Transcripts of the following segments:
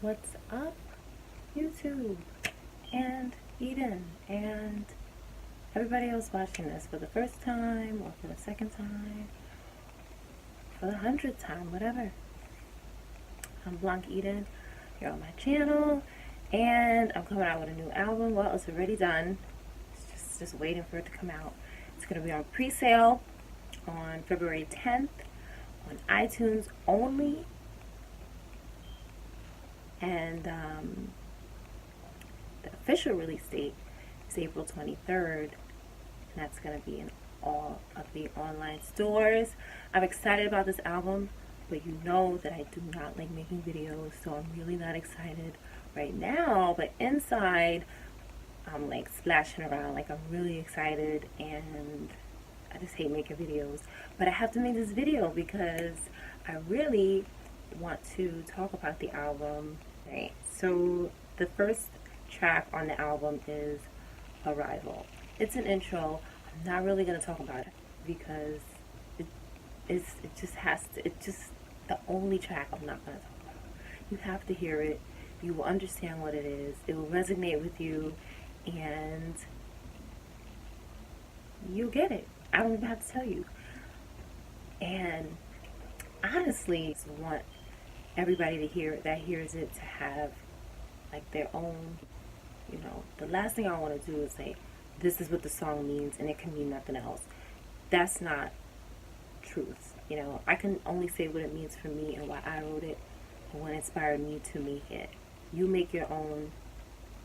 What's up, YouTube and Eden and everybody else watching this for the first time or for the second time, for the 100th time, whatever. I'm Blanche Eden. You're on my channel, and I'm coming out with a new album. Well, it's already done. It's just waiting for it to come out. It's going to be on pre-sale on February 10th on iTunes only. And the official release date is April 23rd, and that's going to be in all of the online stores. I'm excited about this album, but you know that I do not like making videos, so I'm really not excited right now. But inside, I'm like splashing around, like I'm really excited, and I just hate making videos. But I have to make this video because I really want to talk about the album. Right. So the first track on the album is Arrival. It's an intro. I'm not really going to talk about it because it's the only track I'm not going to talk about. You have to hear it. You will understand what it is. It will resonate with you, and you'll get it. I don't even have to tell you. And honestly, I want everybody to hear it, that hears it, to have like their own, the last thing I want to do is say, this is what the song means and it can mean nothing else. That's not truth. I can only say what it means for me and why I wrote it and what inspired me to make it. You make your own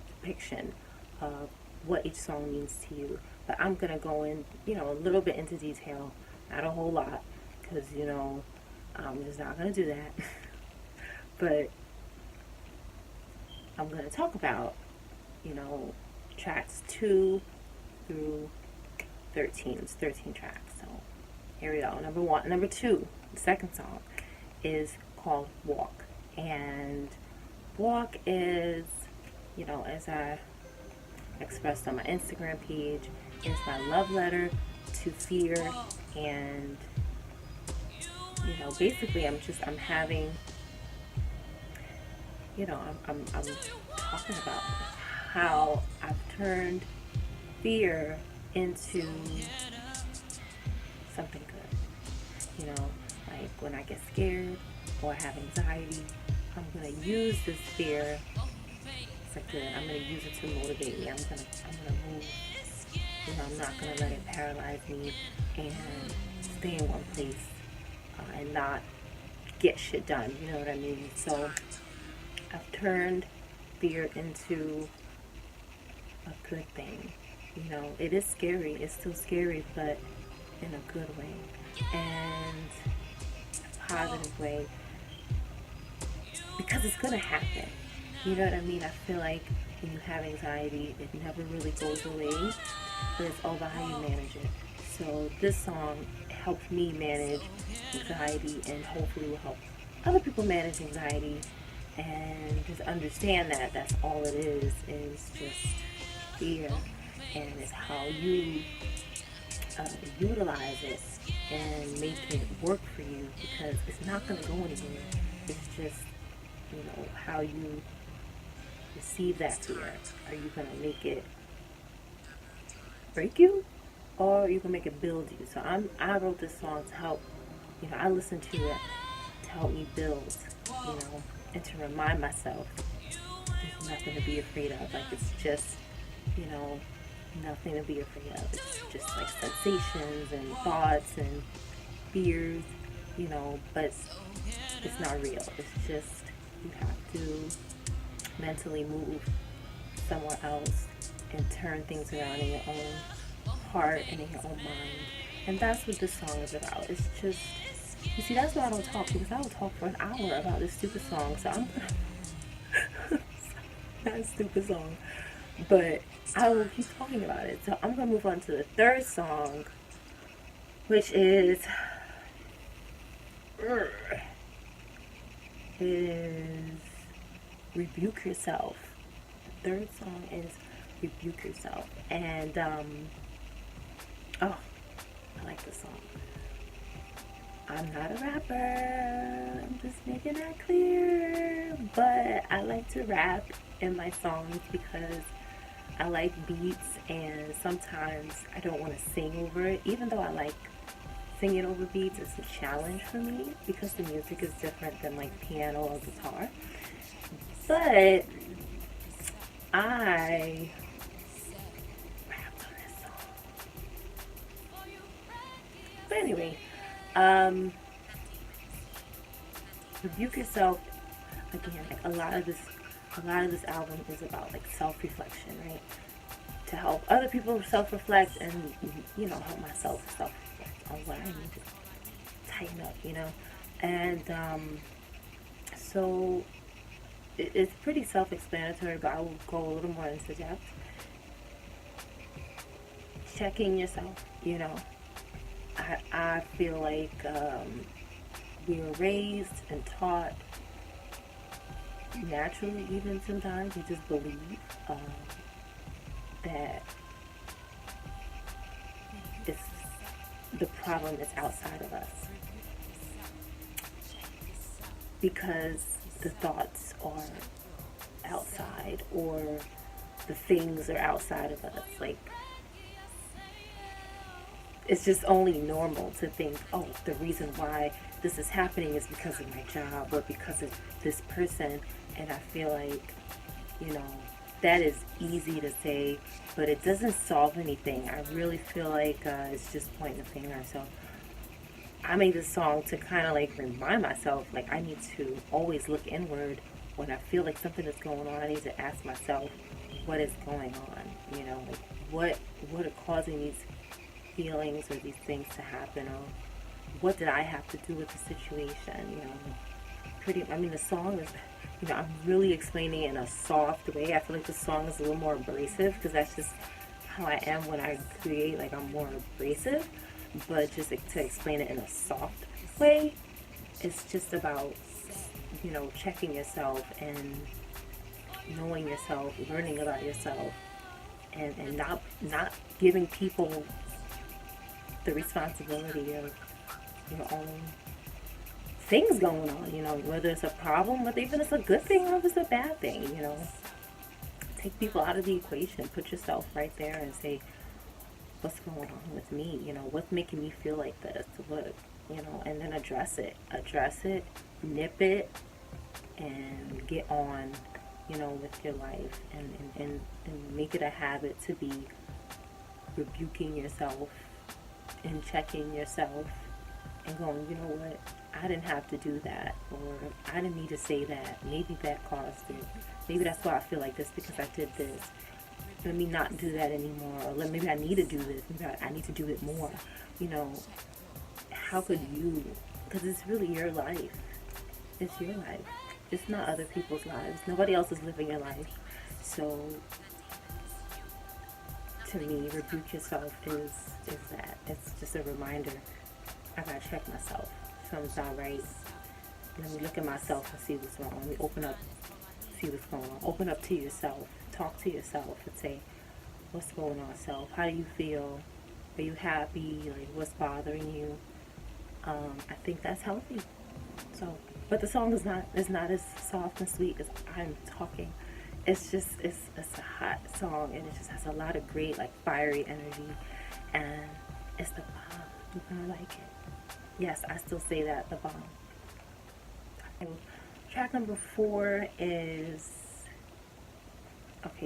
depiction of what each song means to you. But I'm going to go in, a little bit into detail, not a whole lot, because, I'm just not going to do that. But I'm going to talk about, tracks 2 through 13. It's 13 tracks. So here we go. Number 2, the second song, is called Walk. And Walk is, as I expressed on my Instagram page, is my love letter to fear. And, basically I'm having, I'm talking about how I've turned fear into something good. Like when I get scared or I have anxiety, I'm going to use this fear. It's good. I'm going to use it to motivate me. I'm going to move. I'm not going to let it paralyze me and stay in one place and not get shit done. You know what I mean? So I've turned fear into a good thing. It is scary. It's still scary, but in a good way and a positive way, because it's going to happen. You know what I mean? I feel like when you have anxiety, it never really goes away, but it's all about how you manage it. So this song helped me manage anxiety, and hopefully will help other people manage anxiety, and just understand that that's all it is just fear, and it's how you utilize it and make it work for you, because it's not going to go anywhere. It's just, how you receive that fear. Are you going to make it break you, or are you going to make it build you? So I wrote this song to help, I listened to it to help me build, and to remind myself there's nothing to be afraid of. Like, it's just, nothing to be afraid of. It's just like sensations and thoughts and fears, but it's not real. It's just, you have to mentally move somewhere else and turn things around in your own heart and in your own mind. And that's what this song is about. It's just, you see, that's why I don't talk, because I will talk for an hour about this stupid song. So I'm not a stupid song, but I will keep talking about it. So I'm going to move on to the third song, which is Rebuke Yourself. The third song is Rebuke Yourself. And I like this song. I'm not a rapper, I'm just making that clear, but I like like to rap in my songs because I like beats, and sometimes I don't want to sing over it. Even though I like singing over beats, it's a challenge for me because the music is different than like piano or guitar. But I rapped on this song. But anyway, Rebuke Yourself, again, like a lot of this album is about like self-reflection, right? To help other people self-reflect, and help myself self-reflect on what I need to tighten up, and so it's pretty self-explanatory, but I will go a little more into depth. Checking yourself, I feel like we were raised and taught naturally, even sometimes we just believe that it's the problem is outside of us because the thoughts are outside, or the things are outside of us. Like, it's just only normal to think, oh, the reason why this is happening is because of my job or because of this person. And I feel like, that is easy to say, but it doesn't solve anything. I really feel like it's just pointing the finger. So I made this song to kind of like remind myself, like, I need to always look inward when I feel like something is going on. I need to ask myself, what is going on? Like, what are causing these feelings or these things to happen, or what did I have to do with the situation? The song is, I'm really explaining it in a soft way. I feel like the song is a little more abrasive because that's just how I am when I create. Like, I'm more abrasive, but just to explain it in a soft way, it's just about, checking yourself and knowing yourself, learning about yourself, and not giving people the responsibility of your own things going on, whether it's a problem, whether even it's a good thing or if it's a bad thing, Take people out of the equation, put yourself right there and say, what's going on with me? What's making me feel like this? And then address it, nip it, and get on, with your life, and make it a habit to be rebuking yourself and checking yourself and going, you know what, I didn't have to do that, or I didn't need to say that. Maybe that caused it. Maybe that's why I feel like this, because I did this. Let me not do that anymore. Or maybe I need to do this. Maybe I need to do it more. How could you? Because it's really your life. It's your life. It's not other people's lives. Nobody else is living your life. So, to me, rebuke yourself is that. It's just a reminder. I gotta check myself. Something's not right. Let me look at myself and see what's wrong. Let me open up, see what's going on. Open up to yourself. Talk to yourself and say, what's going on, self? How do you feel? Are you happy? Like, what's bothering you? I think that's healthy. So, but the song is not as soft and sweet as I'm talking. It's a hot song, and it just has a lot of great, like, fiery energy, and it's the bomb. You're gonna like it. Yes, I still say that, the bomb. Track number 4 is,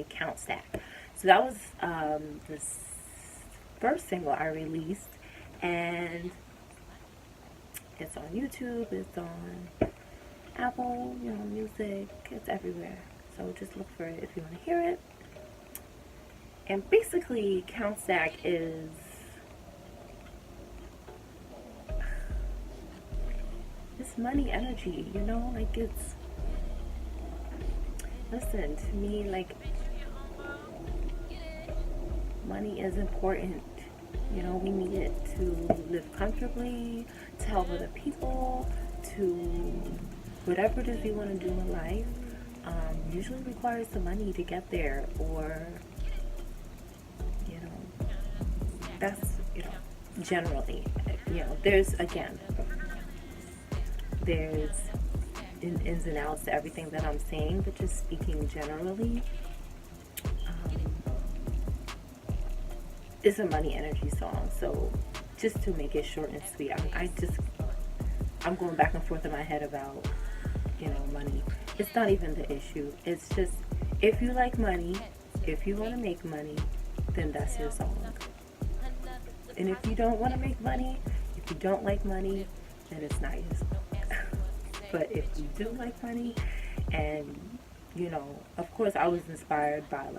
Count Stack. So that was the first single I released, and it's on YouTube, it's on Apple, Music, it's everywhere. So just look for it if you want to hear it. And basically, Count Stack is this money energy, like it's, listen, to me, like, money is important. We need it to live comfortably, to help other people, to whatever it is you want to do in life. Usually requires the money to get there, or, that's, generally, there's ins and outs to everything that I'm saying, but just speaking generally, it's a money energy song. So just to make it short and sweet, I'm going back and forth in my head about, money. It's not even the issue. It's just, if you like money, if you want to make money, then that's your song. And if you don't want to make money, if you don't like money, then it's not your song. But if you do like money, and, of course I was inspired by,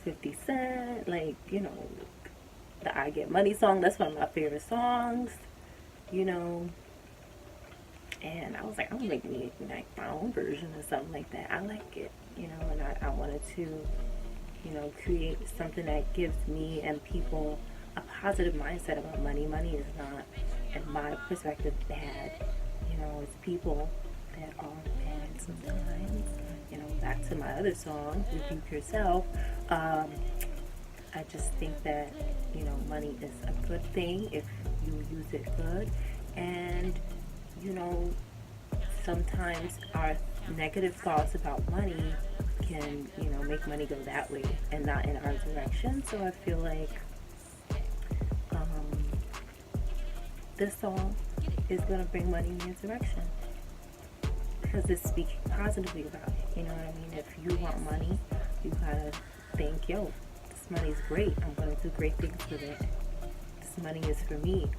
50 Cent, the I Get Money song. That's one of my favorite songs, and I was like, I'm gonna make me my own version or something like that. I like it, and I wanted to, create something that gives me and people a positive mindset about money. Money is not, in my perspective, bad. It's people that are bad sometimes. Back to my other song, Rebuke Yourself. I just think that, money is a good thing if you use it good. And, sometimes our negative thoughts about money can, make money go that way and not in our direction. So I feel like this song is going to bring money in your direction, because it's speaking positively about it. You know what I mean? If you want money, you gotta think, yo, this money's great. I'm gonna do great things with it. This money is for me.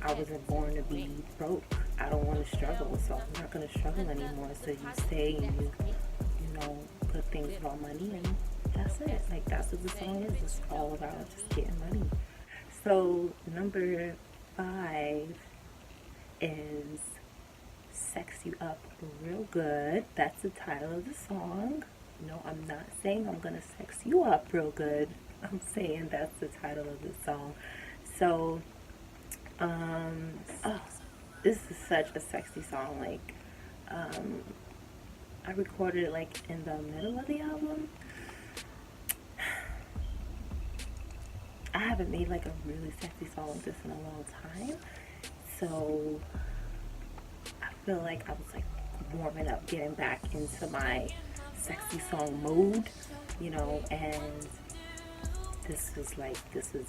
I wasn't born to be broke. I don't want to struggle, so I'm not gonna struggle anymore. So you say and you put things about money, and that's it. That's what the song is. It's all about just getting money. So number 5 is Sex You Up Real Good. That's the title of the song. No, I'm not saying I'm gonna sex you up real good. I'm saying that's the title of the song. So, this is such a sexy song. I recorded it in the middle of the album. I haven't made a really sexy song like this in a long time. So I feel like I was warming up, getting back into my sexy song mode, and this was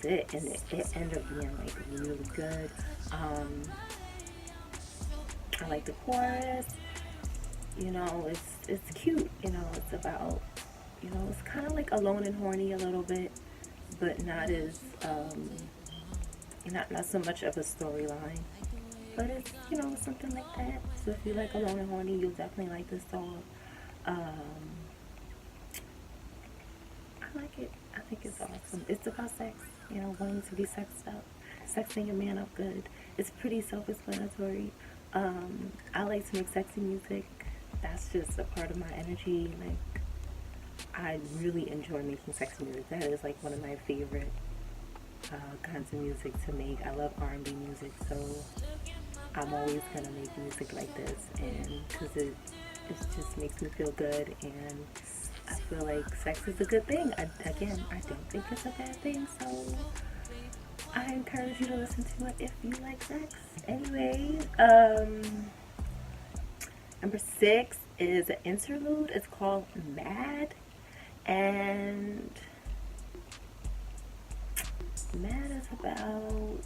it, and it ended up being really good. I like the chorus, it's cute, it's about, it's kind of Alone and Horny a little bit, but not as, not so much of a storyline. But it's, something like that. So if you like Alone and Horny, you'll definitely like this song. I like it. I think it's awesome. It's about sex, wanting to be sexed up, sexing a man up good. It's pretty self-explanatory. I like to make sexy music. That's just a part of my energy. I really enjoy making sexy music. That is one of my favorite kinds of music to make. I love R&B music, so I'm always gonna make music like this, and because it just makes me feel good, and I feel like sex is a good thing. I don't think it's a bad thing, so I encourage you to listen to it if you like sex. Anyway, number 6 is an interlude. It's called Mad, and Mad is about,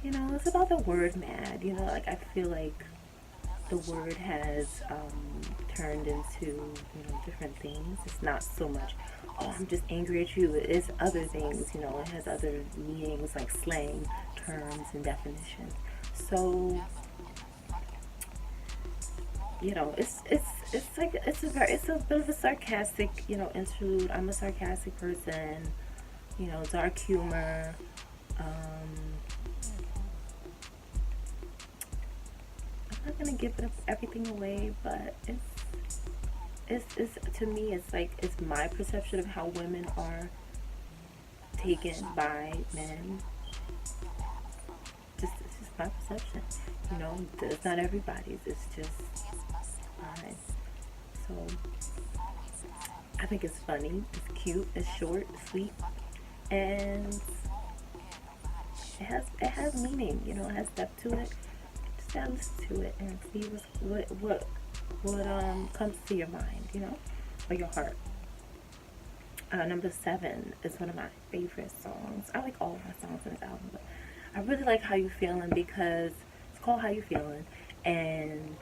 it's about the word mad. I feel like the word has turned into, different things. It's not so much, oh, I'm just angry at you. It's other things, it has other meanings, like slang terms and definitions. So, it's a bit of a sarcastic, interlude. I'm a sarcastic person, dark humor. I'm not gonna give everything away, but it's to me, it's my perception of how women are taken by men. It's just my perception. It's not everybody's. It's just mine. So I think it's funny. It's cute. It's short. It's sweet, and it has meaning, you know, it has depth to it. Just gotta listen to it and see what comes to your mind, you know, or your heart. Number 7 is one of my favorite songs. I like all of my songs in this album, but I really like How You Feeling because it's called How You Feeling, and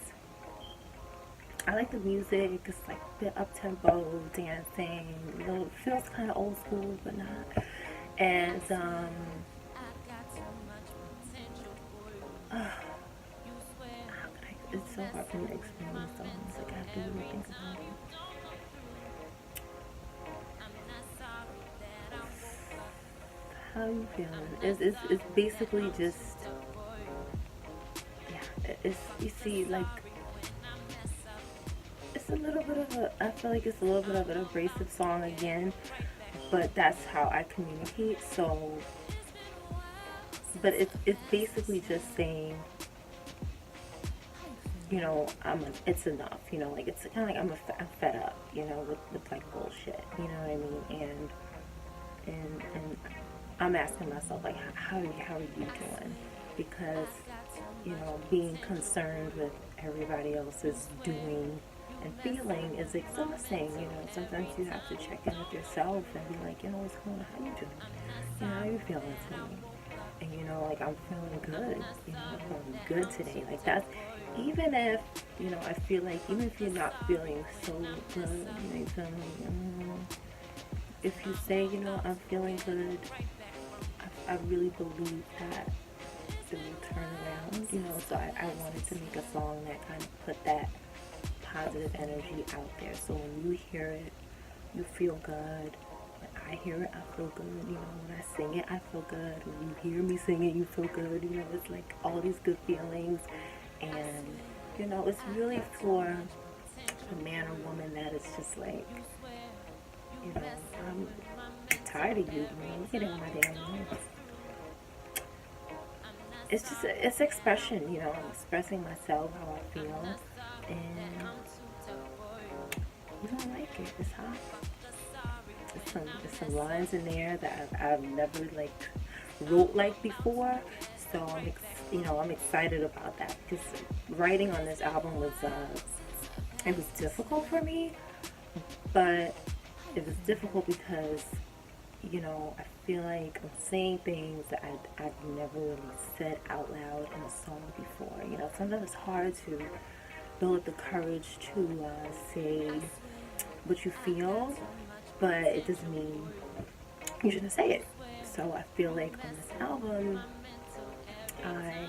I like the music. It's like a bit up tempo, dancing. You know, it feels kind of old school, but not. And how could I? It's so hard for me to explain the songs. Like I have to really think about it. How you feeling? It's basically just yeah. It's you see like it's a little bit of a. I feel like it's a little bit of an abrasive song again, but that's how I communicate. So, but it's basically just saying, you know, it's enough. You know, like it's kind of like I'm fed up. You know, with like bullshit. You know what I mean? And I'm asking myself like, how are you doing? Because you know, being concerned with everybody else's doing and feeling is exhausting. You know, sometimes you have to check in with yourself and be like, you know, what's going on? How you doing? You know, how you feeling today? And you know, like I'm feeling good. You know, I'm feeling good today. Like that's even if you know, I feel like even if you're not feeling so good, you know, you're feeling if you say, you know, I'm feeling good, I really believe that it will turn around, you know, so I wanted to make a song that kind of put that positive energy out there. So when you hear it, you feel good. When I hear it, I feel good. You know, when I sing it, I feel good. When you hear me sing it, you feel good. You know, it's like all these good feelings. And, you know, it's really for a man or woman that is just like, you know, I'm tired of you. You know, get in my damn life. It's just it's expression, you know. I'm expressing myself how I feel, and you don't like it. It's hot. There's some lines in there that I've never like wrote like before. So I'm excited about that because writing on this album was it was difficult for me, but it was difficult because you know, I feel like I'm saying things that I've never really said out loud in a song before. You know, sometimes it's hard to build up the courage to say what you feel, but it doesn't mean you shouldn't say it. So I feel like on this album, I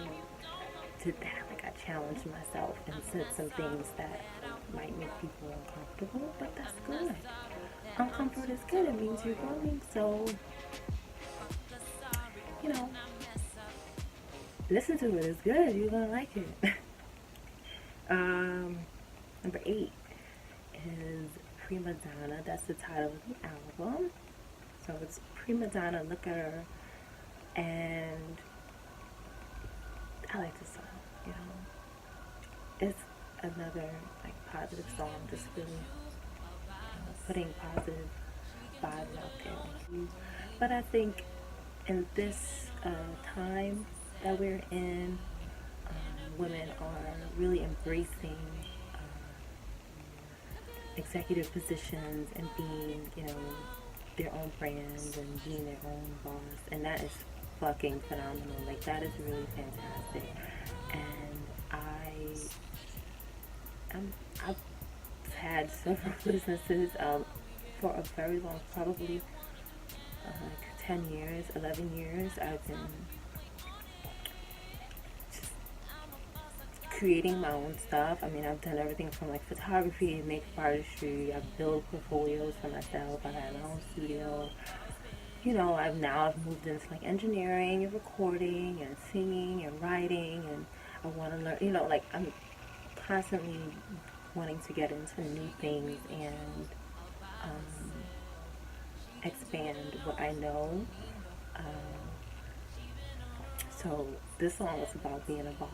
did that. Like I challenged myself and said some things that might make people uncomfortable, but that's good. Uncomfort is good. It means you're growing. So, you know, listen to it. It's good. You're gonna like it. Number 8 is Prima Donna. That's the title of the album. So it's Prima Donna. Look at her, and I like this song. You know, it's another like positive song. Just really putting positive vibes out there. But I think in this time that we're in, women are really embracing executive positions and being, you know, their own brand and being their own boss, and that is fucking phenomenal. Like that is really fantastic, and I've had several businesses for a very long, probably like 10 years, 11 years. I've been just creating my own stuff. I mean, I've done everything from like photography, makeup artistry. I've built portfolios for myself. I had my own studio. You know, I've moved into like engineering and recording and singing and writing, and I want to learn. You know, like I'm constantly wanting to get into new things and expand what I know. So this song is about being a boss,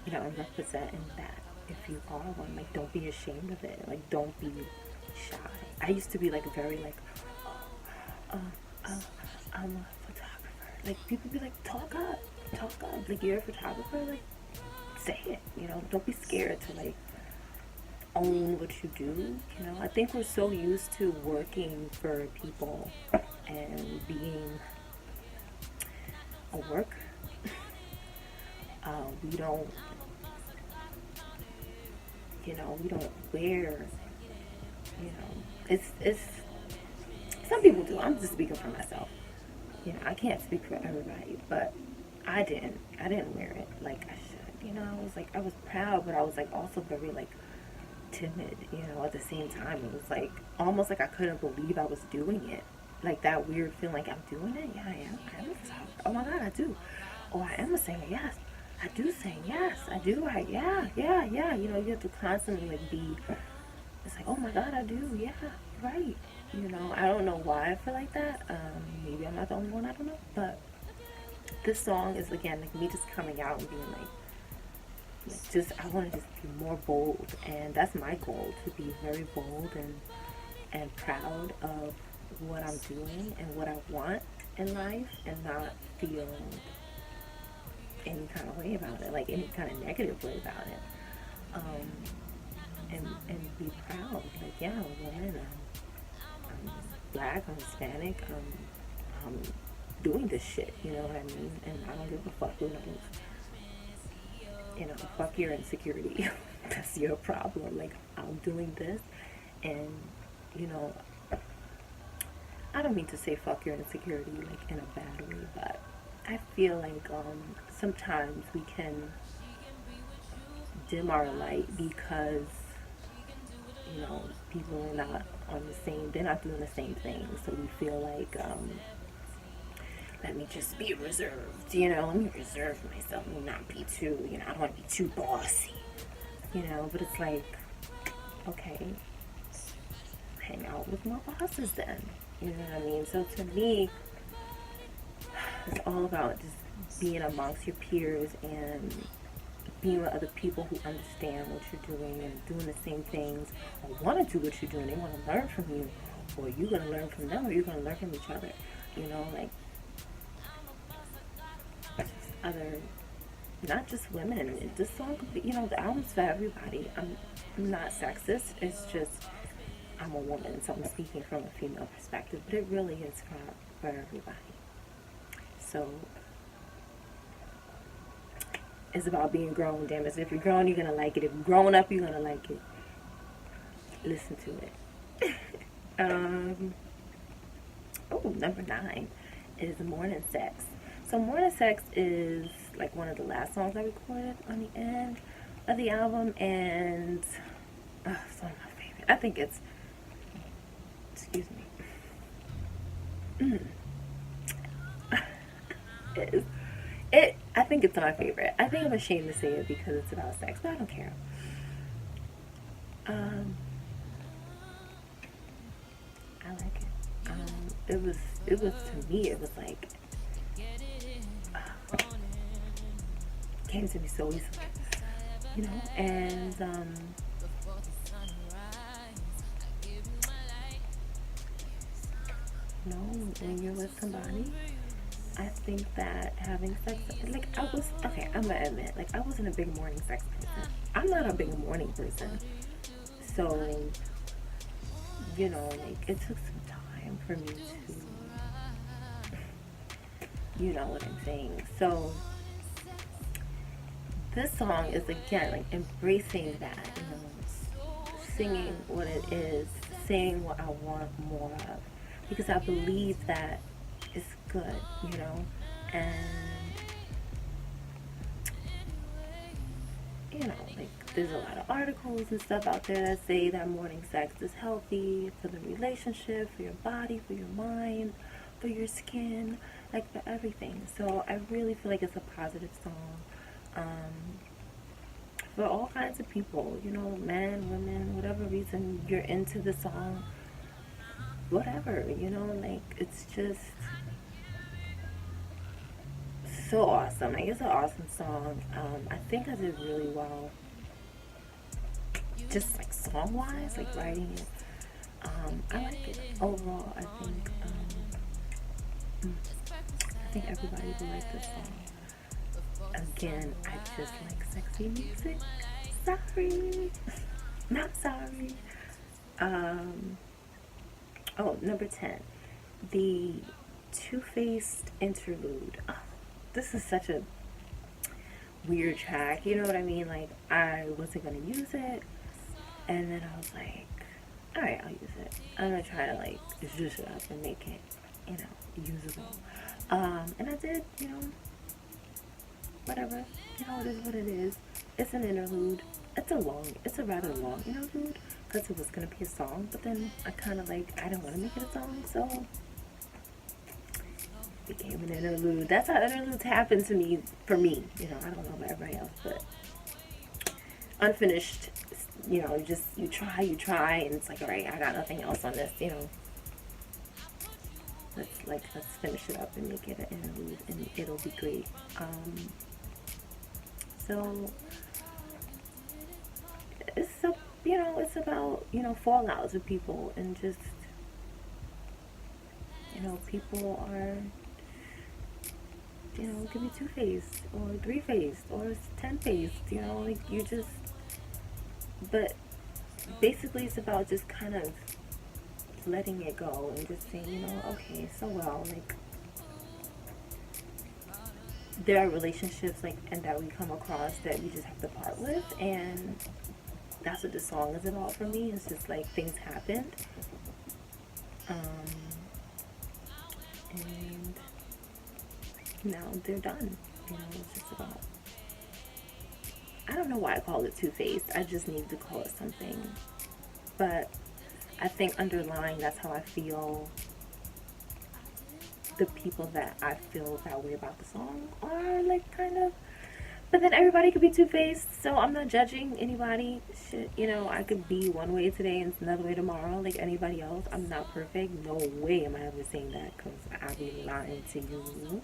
you know, and representing that. If you are one, like don't be ashamed of it. Like don't be shy. I used to be like very like, oh, I'm a photographer. like, people be like, talk up. Like, you're a photographer, like, say it, you know, don't be scared to, like, own what you do, you know. I think we're so used to working for people and being a worker. We don't, you know, we don't wear, you know, it's, some people do. I'm just speaking for myself. You know, I can't speak for everybody, but I didn't wear it like I should. You know, I was proud, but I was like also very like timid, you know, at the same time. It was like almost like I couldn't believe I was doing it. Like that weird feeling like I'm doing it. Yeah, I am. I am a photographer. Oh my God, I do. Oh, I am a singer. Yes. I do sing. Yes, I do. Yeah. You know, you have to constantly like be, it's like, oh my God, I do. Yeah, right. You know, I don't know why I feel like that. Maybe I'm not the only one. I don't know. But this song is, again, like me just coming out and being like just, I want to just be more bold. And that's my goal, to be very bold and proud of what I'm doing and what I want in life, and not feel any kind of way about it, like any kind of negative way about it. And be proud. Like, yeah, I'm a woman. I'm black, I'm Hispanic, I'm doing this shit, you know what I mean? And I don't give a fuck who knows. You know, fuck your insecurity. That's your problem. Like, I'm doing this, and, you know, I don't mean to say fuck your insecurity, like, in a bad way, but I feel like, sometimes we can dim our light because, you know, people are not on the same, they're not doing the same thing. So we feel like, let me just be reserved, you know, let me reserve myself and not be too, you know, I don't want to be too bossy, you know, but it's like, okay, hang out with more bosses then, you know what I mean? So to me, it's all about just being amongst your peers and being with other people who understand what you're doing and doing the same things, or want to do what you're doing. They want to learn from you, or you're going to learn from them, or you're going to learn from each other. You know, like, just other, not just women. This song could be, you know, the album's for everybody. I'm not sexist. It's just, I'm a woman, so I'm speaking from a female perspective, but it really is for everybody. So, it's about being grown, damn it. So if you're grown, you're going to like it. If you're grown up, you're going to like it. Listen to it. Number 9 is Morning Sex. So Morning Sex is like one of the last songs I recorded on the end of the album, and it's one of my favorite. I think it's, excuse me. I think it's my favorite. I think I'm ashamed to say it because it's about sex, but I don't care. I like it. It was to me, it was like, came to me so easily, you know, and, you know, when you're with somebody, I think that having sex, like, I'm gonna admit, like, I wasn't a big morning sex person. I'm not a big morning person. So, you know, like, it took some time for me to, you know what I'm saying. So, this song is, again, like, embracing that, you know, singing what it is, saying what I want more of. Because I believe that it's good, you know, and, you know, like, there's a lot of articles and stuff out there that say that morning sex is healthy for the relationship, for your body, for your mind, for your skin, like, for everything. So I really feel like it's a positive song, for all kinds of people, you know, men, women, whatever reason you're into the song, whatever, you know, like, it's just so awesome. Like, it's an awesome song. I think I did really well, just like song wise, like writing it. I like it overall. I think I think everybody will like this song. Again, I just like sexy music. Sorry. Not sorry. Oh, number 10. The Two-Faced interlude. Oh, this is such a weird track. You know what I mean? Like, I wasn't going to use it. And then I was like, alright, I'll use it. I'm going to try to, like, zhuzh it up and make it, usable. And I did, whatever. It is what it is. It's an interlude. It's a rather long interlude because it was going to be a song. But then I kind of like, I didn't want to make it a song, so it became an interlude. That's how interludes happen to me, for me. I don't know about everybody else, but unfinished, you try, and it's like, all right, I got nothing else on this, let's finish it up and make it an interlude, and it'll be great. So it's about fallouts with people, and just people are it could be two-faced or three-faced or 10-faced, but basically it's about just kind of letting it go and just saying, okay, so well, like, there are relationships and that we come across that we just have to part with, and that's what the song is about for me. It's just like things happened, and now they're done. It's just about, I don't know why I call it two-faced. I just need to call it something, but I think underlying, that's how I feel the people that I feel that way about the song are, like, kind of. But then everybody could be two-faced, so I'm not judging anybody. Shit, I could be one way today and another way tomorrow, like anybody else. I'm not perfect. No way am I ever saying that, because I'll be lying to you.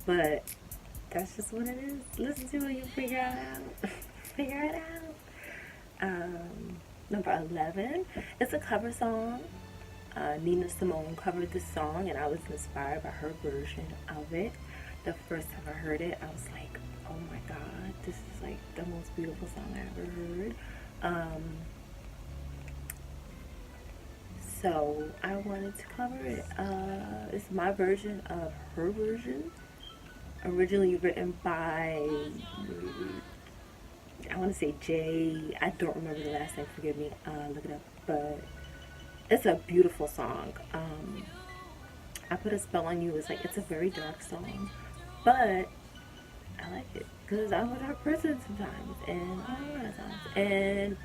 But that's just what it is. Listen to it, you figure it out. Figure it out. Number 11. It's a cover song. Nina Simone covered this song, and I was inspired by her version of it. The first time I heard it, I was like, oh my god, this is like the most beautiful song I ever heard. So I wanted to cover it. It's my version of her version, originally written by, I want to say Jay. I don't remember the last name, forgive me, look it up, but it's a beautiful song. I Put a Spell on You. It's a very dark song, but I like it because I'm a dark person sometimes, and I'm a Renaissance, and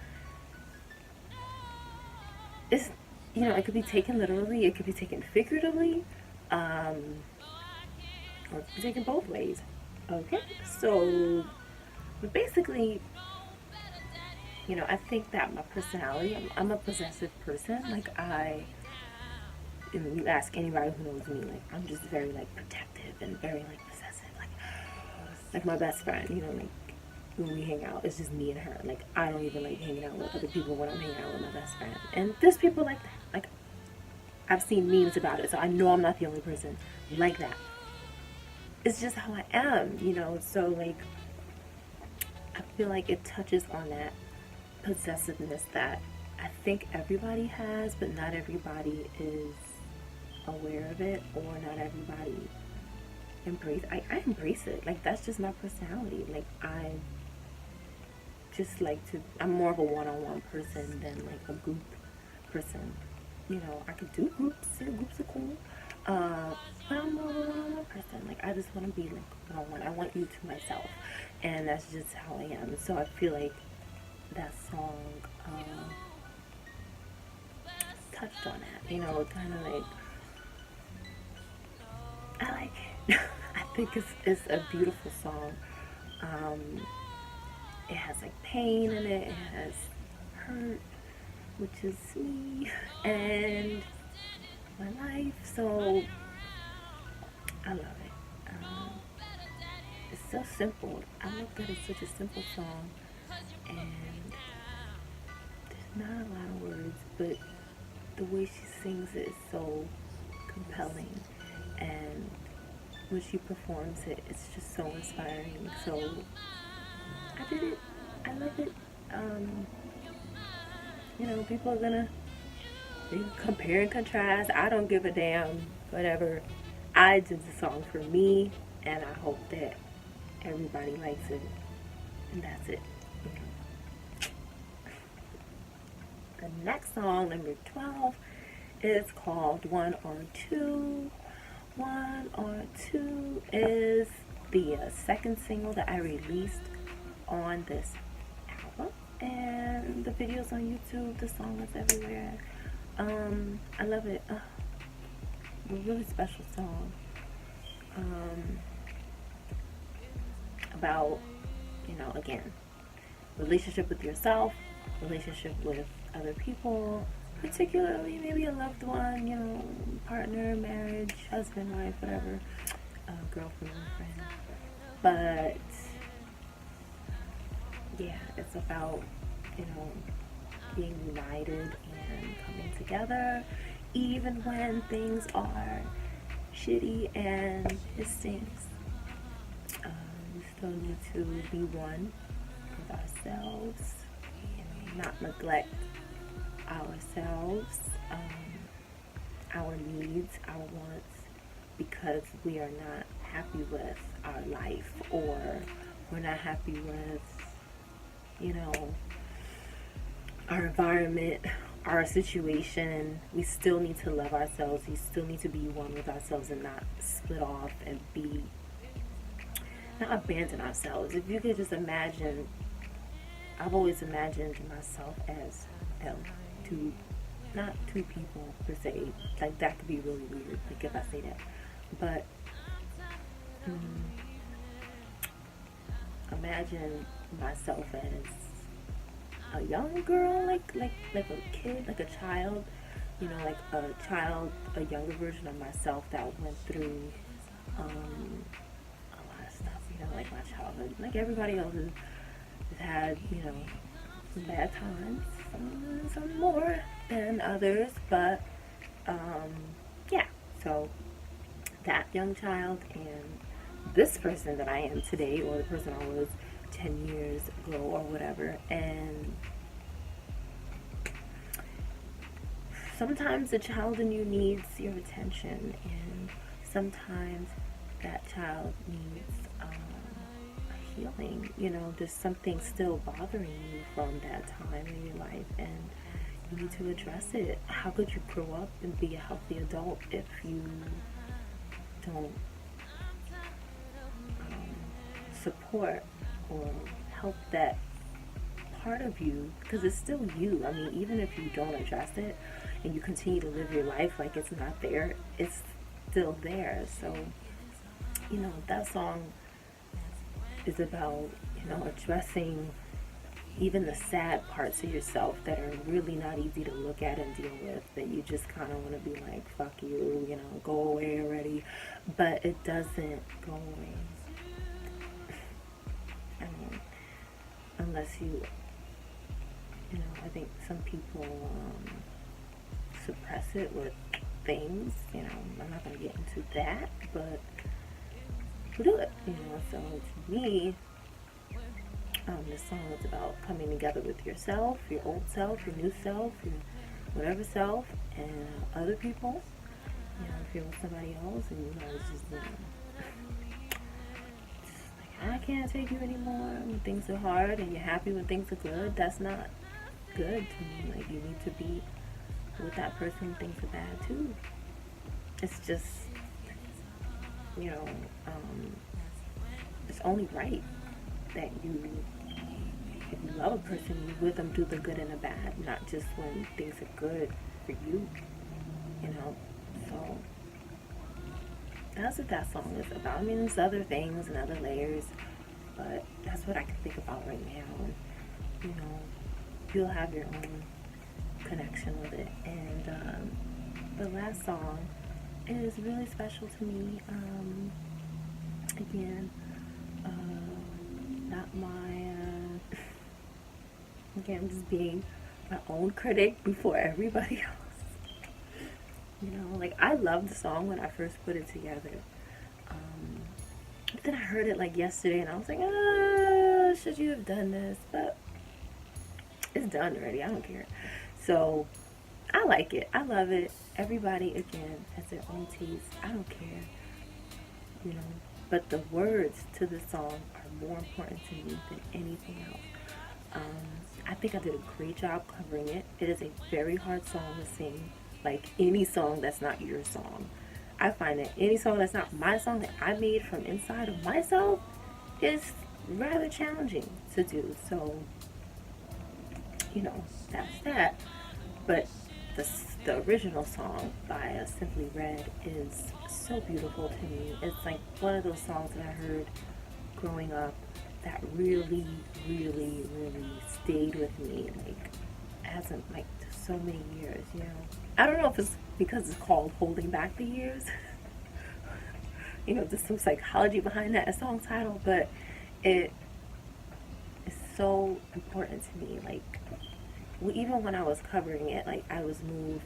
it's, it could be taken literally, it could be taken figuratively, or it could be taken both ways. Okay, so, but basically, I think that my personality, I'm a possessive person. And you ask anybody who knows me, I'm just very, protective and very, possessive. Like my best friend, when we hang out, it's just me and her. I don't even like hanging out with other people when I'm hanging out with my best friend. And there's people like that. I've seen memes about it, so I know I'm not the only person like that. It's just how I am, so, I feel like it touches on that possessiveness that I think everybody has, but not everybody is aware of it, or not everybody I embrace it. That's just my personality. I just I'm more of a one-on-one person than a group person. I could do groups. Groups are cool. But I'm more of a one-on-one person. I just want to be one-on-one. I want you to myself, and that's just how I am. So I feel like that song touched on that. Kind of I like it. I think it's a beautiful song. It has pain in it. It has hurt, which is me, and my life. So I love it. It's so simple. I love that it's such a simple song, and there's not a lot of words, but the way she sings it is so compelling, and when she performs it, it's just so inspiring. So I did it. I love it. People are gonna compare and contrast. I don't give a damn. Whatever. I did the song for me, and I hope that everybody likes it. And that's it. The next song, number 12, is called One or Two. One or Two is the second single that I released on this album, and the video's on YouTube. The song is everywhere. I love it. A really special song. About, again, relationship with yourself, relationship with other people, particularly maybe a loved one, partner, marriage, husband, wife, whatever, girlfriend, friend. But yeah, it's about, being united and coming together, even when things are shitty and it stinks. We still need to be one with ourselves, not neglect ourselves, our needs, our wants, because we are not happy with our life, or we're not happy with, our environment, our situation. We still need to love ourselves. We still need to be one with ourselves and not split off and not abandon ourselves. If you could just imagine, I've always imagined myself as not two people per se. Like, that could be really weird, like, if I say that. But imagine myself as a young girl, like a kid, like a child, like a younger version of myself that went through a lot of stuff, like my childhood. Like everybody else has had, some bad times, some more than others, but yeah. So that young child and this person that I am today, or the person I was 10 years ago or whatever, and sometimes the child in you needs your attention, and sometimes that child needs healing. There's something still bothering you from that time in your life, and you need to address it. How could you grow up and be a healthy adult if you don't support or help that part of you? Because it's still you. I mean, even if you don't address it and you continue to live your life like it's not there, it's still there. So, that song is about, addressing even the sad parts of yourself that are really not easy to look at and deal with, that you just kind of want to be like, fuck you, go away already. But it doesn't go away. I mean, unless you, I think some people suppress it with things, I'm not going to get into that, but who do it, so to me, this song is about coming together with yourself, your old self, your new self, your whatever self, and other people. If you're with somebody else and it's just, like, I can't take you anymore when things are hard, and you're happy when things are good, that's not good to me. Like, you need to be with that person when things are bad too. It's just, it's only right that if you love a person, you with them through the good and the bad, not just when things are good for you, So that's what that song is about. I mean, there's other things and other layers, but that's what I can think about right now. And, you'll have your own connection with it. And the last song is really special to me. Again, not my again, just being my own critic before everybody else. You know, like, I loved the song when I first put it together. But then I heard it like yesterday and I was like, should you have done this? But it's done already. I don't care. So I like it. I love it. Everybody, again, has their own taste. I don't care. You know, but the words to the song are more important to me than anything else. I think I did a great job covering it. It is a very hard song to sing, like any song that's not your song. I find that any song that's not my song that I made from inside of myself is rather challenging to do. So, you know, that's that. But the original song by Simply Red is so beautiful to me. It's like one of those songs that I heard growing up that really, really, really stayed with me, like, as in, like, so many years, you know. I don't know if it's because it's called Holding Back the Years. You know, there's some psychology behind that, a song title, but it is so important to me. Like, even when I was covering it, like, I was moved,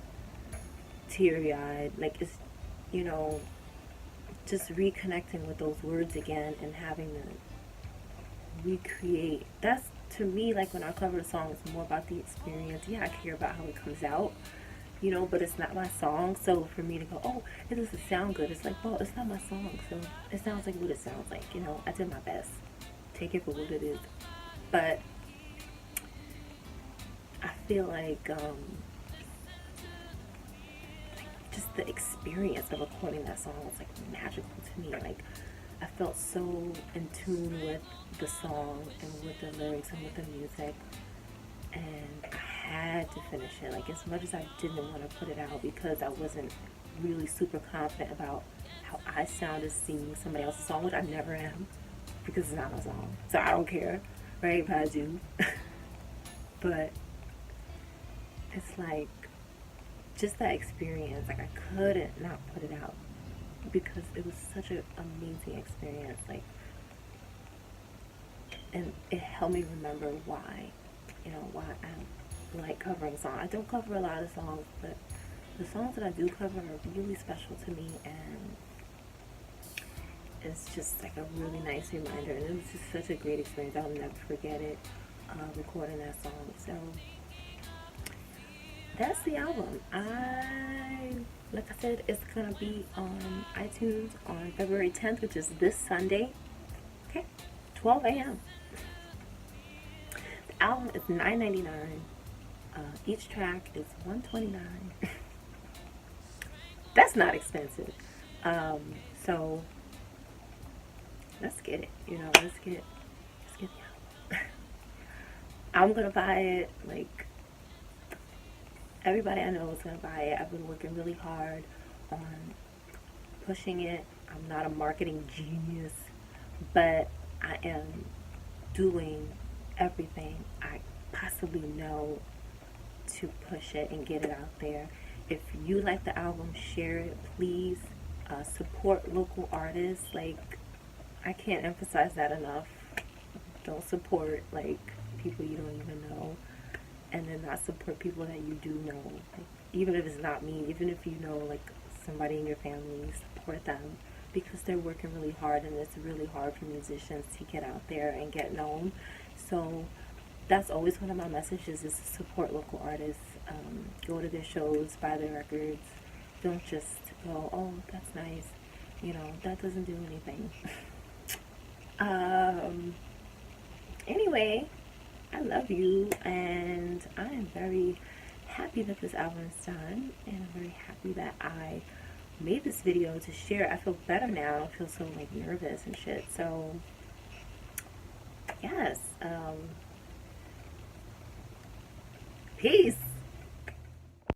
teary-eyed, like, it's, you know, just reconnecting with those words again and having to recreate. That's, to me, like, when I cover a song, it's more about the experience. Yeah, I care about how it comes out, you know, but it's not my song. So for me to go, oh, it doesn't sound good, it's like, well, it's not my song, so it sounds like what it sounds like, you know. I did my best. Take it for what it is. But I feel like just the experience of recording that song was like magical to me. Like, I felt so in tune with the song and with the lyrics and with the music, and I had to finish it. Like, as much as I didn't want to put it out because I wasn't really super confident about how I sounded singing somebody else's song, which I never am because it's not my song, so I don't care, right? But I do. But it's like, just that experience, like, I couldn't not put it out because it was such an amazing experience, like, and it helped me remember why, you know, why I like covering songs. I don't cover a lot of songs, but the songs that I do cover are really special to me, and it's just like a really nice reminder, and it was just such a great experience. I'll never forget it, recording that song. So that's the album. Like I said, it's gonna be on iTunes on February 10th, which is this Sunday. Okay, 12 a.m. The album is $9.99. Each track is $129. That's not expensive. So let's get it. You know, let's get the album. I'm gonna buy it. Like, everybody I know is going to buy it. I've been working really hard on pushing it. I'm not a marketing genius, but I am doing everything I possibly know to push it and get it out there. If you like the album, share it, please. Support local artists. Like, I can't emphasize that enough. Don't support, like, people you don't even know, and then not support people that you do know. Like, even if it's not me, even if you know, like, somebody in your family, support them, because they're working really hard, and it's really hard for musicians to get out there and get known. So that's always one of my messages, is to support local artists. Go to their shows, buy their records. Don't just go, oh, that's nice. You know, that doesn't do anything. Anyway, I love you, and I am very happy that this album is done, and I'm very happy that I made this video to share. I feel better now. I feel so, like, nervous and shit. So yes, peace.